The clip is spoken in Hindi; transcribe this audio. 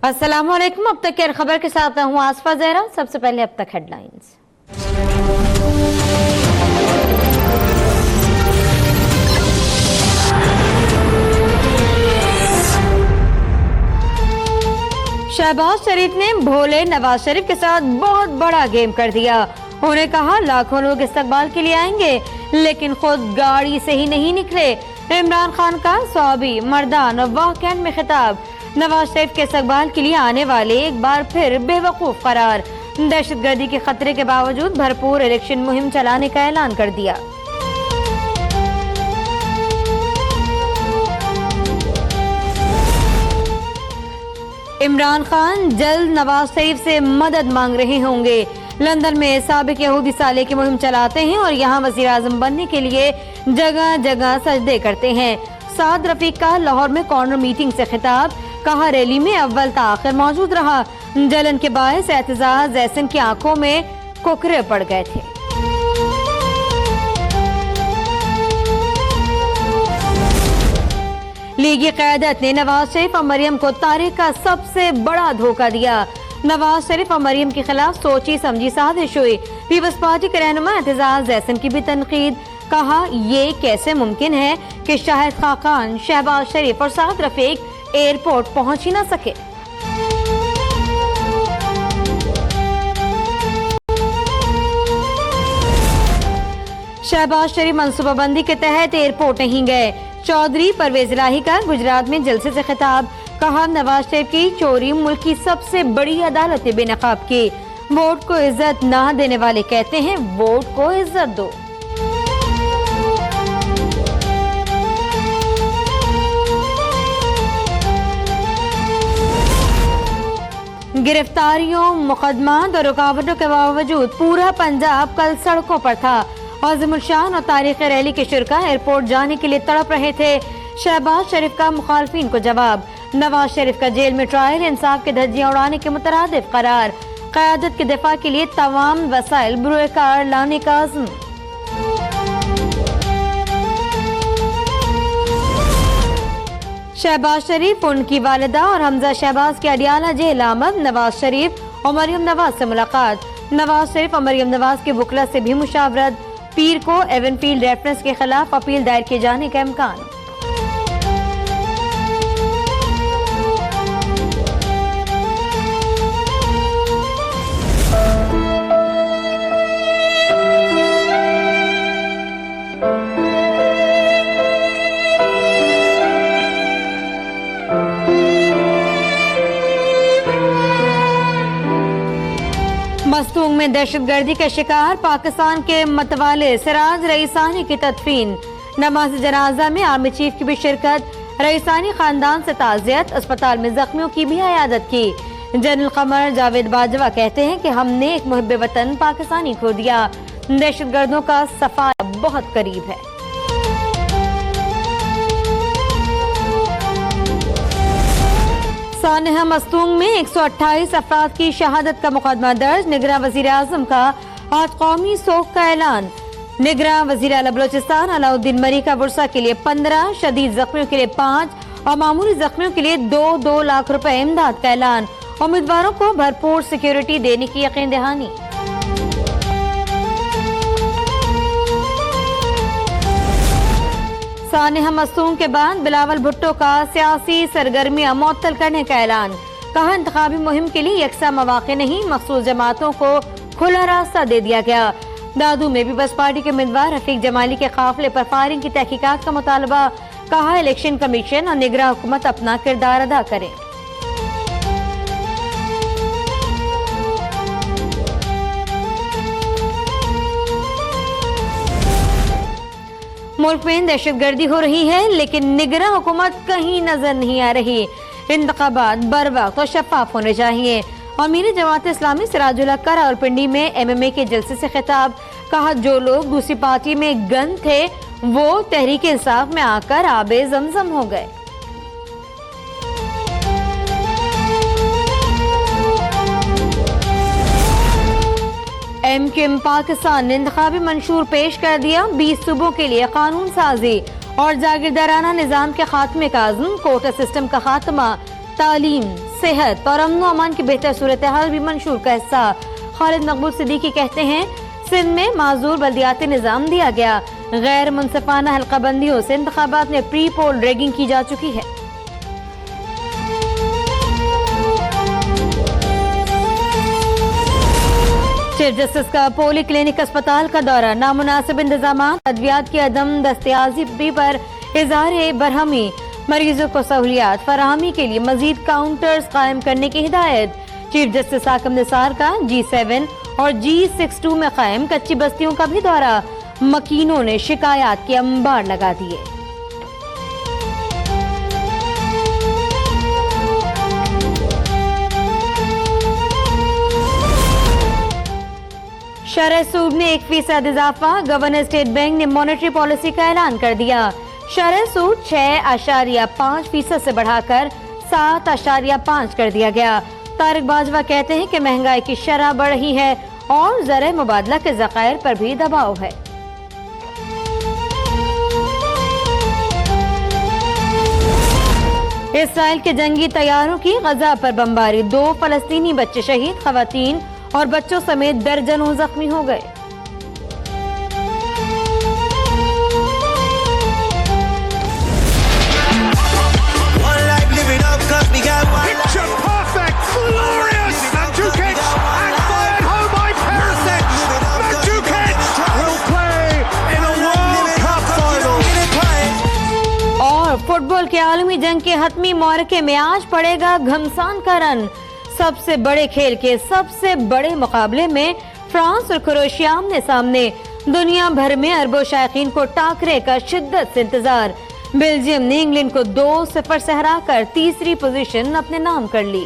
अस्सलामुअलैकुम। अब तक की खबर के साथ हूँ आसफा जहरा। सबसे पहले अब तक हेडलाइंस। शहबाज शरीफ ने भोले नवाज शरीफ के साथ बहुत बड़ा गेम कर दिया। उन्होंने कहा लाखों लोग इस्तकबाल के लिए आएंगे लेकिन खुद गाड़ी से ही नहीं निकले। इमरान खान का स्वाबी मर्दान और वाह कैंट में खिताब। नवाज शरीफ के इस्तकबाल के लिए आने वाले एक बार फिर बेवकूफ करार। दहशतगर्दी के खतरे के बावजूद भरपूर इलेक्शन मुहिम चलाने का ऐलान कर दिया। इमरान खान जल्द नवाज शरीफ से मदद मांग रहे होंगे। लंदन में साबिक यहूदी साले की मुहिम चलाते हैं और यहाँ वजीर आजम बनने के लिए जगह जगह सजदे करते हैं। साद रफीक का लाहौर में कॉर्नर मीटिंग से खिताब। कहा रैली में अव्वल ता आखिर मौजूद रहा। जलन के बायस एहतजाज जैसन की आंखों में कुकरे पड़ गए थे। लीगी क़यादत ने नवाज शरीफ और मरियम को तारीख का सबसे बड़ा धोखा दिया। नवाज शरीफ और मरियम के खिलाफ सोची समझी साजिश हुई। पीपल्स पार्टी के रहनुमा एहतजाज जैसन की भी तनकीद। कहा ये कैसे मुमकिन है कि शाहिद खाकान, शहबाज शरीफ और साद रफीक एयरपोर्ट पहुंच ही ना सके। शहबाज शरीफ मनसूबाबंदी के तहत एयरपोर्ट नहीं गए। चौधरी परवेज इलाही का गुजरात में जलसे से खिताब। कहा नवाज शरीफ की चोरी मुल्क की सबसे बड़ी अदालत ने बेनकाब की। वोट को इज्जत ना देने वाले कहते हैं वोट को इज्जत दो। गिरफ्तारियों, मुकदमात और रुकावटों के बावजूद पूरा पंजाब कल सड़कों पर था। आज़िमुल शान और तारीख़ी रैली के शुरका एयरपोर्ट जाने के लिए तड़प रहे थे। शहबाज शरीफ का मुखालफिन को जवाब। नवाज शरीफ का जेल में ट्रायल, इंसाफ के धज्जियां उड़ाने के मुतरादिफ करार। क़यादत के दिफा के लिए तमाम वसाइल बुरुकार लाने का अज़्म। शहबाज शरीफ, उनकी वालिदा और हमजा शहबाज के अडियाला जेल आमद। नवाज शरीफ और मरियम नवाज से मुलाकात। नवाज शरीफ और मरियम नवाज के वकला से भी मुशावरत। पीर को एवनफील्ड रेफरेंस के खिलाफ अपील दायर किए जाने का इम्कान। मस्तूंग में दहशतगर्दी का शिकार पाकिस्तान के मतवाले सिराज रईसानी की तदफीन। नमाज जनाजा में आर्मी चीफ की भी शिरकत। रईसानी खानदान से ताज़ियत। अस्पताल में जख्मियों की भी इयादत की। जनरल कमर जावेद बाजवा कहते हैं कि हमने एक मुहिब्बे वतन पाकिस्तानी खो दिया। दहशतगर्दों का सफाया बहुत करीब है। सानहा मस्तूंग में 128 अफराद की शहादत का मुकदमा दर्ज। निगरान वजीर आजम का आज कौमी सोग का ऐलान। निगरान वजीर आला बलोचिस्तान अलाउद्दीन मरी का वर्षा के लिए 15, शदीद जख्मियों के लिए 5 और मामूली जख्मियों के लिए 2 लाख रुपए इमदाद का ऐलान। उम्मीदवारों को भरपूर सिक्योरिटी देने की यकीन दहानी। सानहा मस्तूंग के बाद बिलावल भुट्टो का सियासी सरगर्मियां मुअत्तल करने का ऐलान। कहा इंतखाबी मुहिम के लिए यकसा मौके नहीं, मखसूस जमातों को खुला रास्ता दे दिया गया। दादू में पीपल्स पार्टी के उम्मीदवार रफीक जमाली के काफिले पर फायरिंग की तहकीकात का मुतालबा। कहा इलेक्शन कमीशन और निगरां हुकूमत अपना किरदार अदा करें। मुल्क में दहशतगर्दी हो रही है लेकिन निगरां हुकूमत कहीं नजर नहीं आ रही। इंतखाबात बरवक्त और शफाफ होने चाहिए। अमीर जमात इस्लामी सिराजुल हक का रावलपिंडी में MMA के जलसे से खिताब। कहा जो लोग दूसरी पार्टी में गन थे वो तहरीक इंसाफ में आकर आबे जमजम हो गए। MQM पाकिस्तान ने इंतखाबी मंशूर पेश कर दिया। 20 सूबों के लिए कानून साजी और जागीरदाराना निजाम के खात्मे का अज़्म। कोटा सिस्टम का खात्मा, तालीम, सेहत और अमन अमान की बेहतर सूरत हाल भी मंशूर का हिस्सा। खालिद मकबूल सिद्दीकी कहते हैं, सिंध में माजूर बल्दियाती निजाम दिया गया। गैर मुनसिफाना हल्काबंदियों से इंतखाबात में प्री पोल रैगिंग की जा चुकी है। चीफ जस्टिस का पोली क्लिनिक अस्पताल का दौरा, नामुनासिब इंतजाम, अद्वियात की अदम दस्तयाबी पर इज़हार बरहमी, मरीजों को सहूलियात फराहमी के लिए मजीद काउंटर्स कायम करने की हिदायत। चीफ जस्टिस हाकिम निसार का G7 और G62 में कायम कच्ची बस्तियों का भी दौरा, मकीनों ने शिकायत के अंबार लगा दिए। शरह सूद ने 1% इजाफा, गवर्नर स्टेट बैंक ने मॉनेटरी पॉलिसी का ऐलान कर दिया। शरह सूद 6.5% से बढ़ाकर 7.5 कर दिया गया। तारिक बाजवा कहते हैं कि महंगाई की शरह बढ़ रही है और ज़र मुबादला के ज़खायर पर भी दबाव है। इसराइल के जंगी तैयारों की गजा पर बमबारी, 2 फलस्तीनी बच्चे शहीद, खवातीन और बच्चों समेत दर्जनों जख्मी हो गए। और फुटबॉल के आलमी जंग के हतमी मौरके में आज पड़ेगा घमसान का रन। सबसे बड़े खेल के सबसे बड़े मुकाबले में फ्रांस और क्रोएशिया आमने सामने। दुनिया भर में अरबों शायकीन को टाकरे का शिद्दत से इंतजार। बेल्जियम ने इंग्लैंड को 2-0 से हराकर तीसरी पोजीशन अपने नाम कर ली।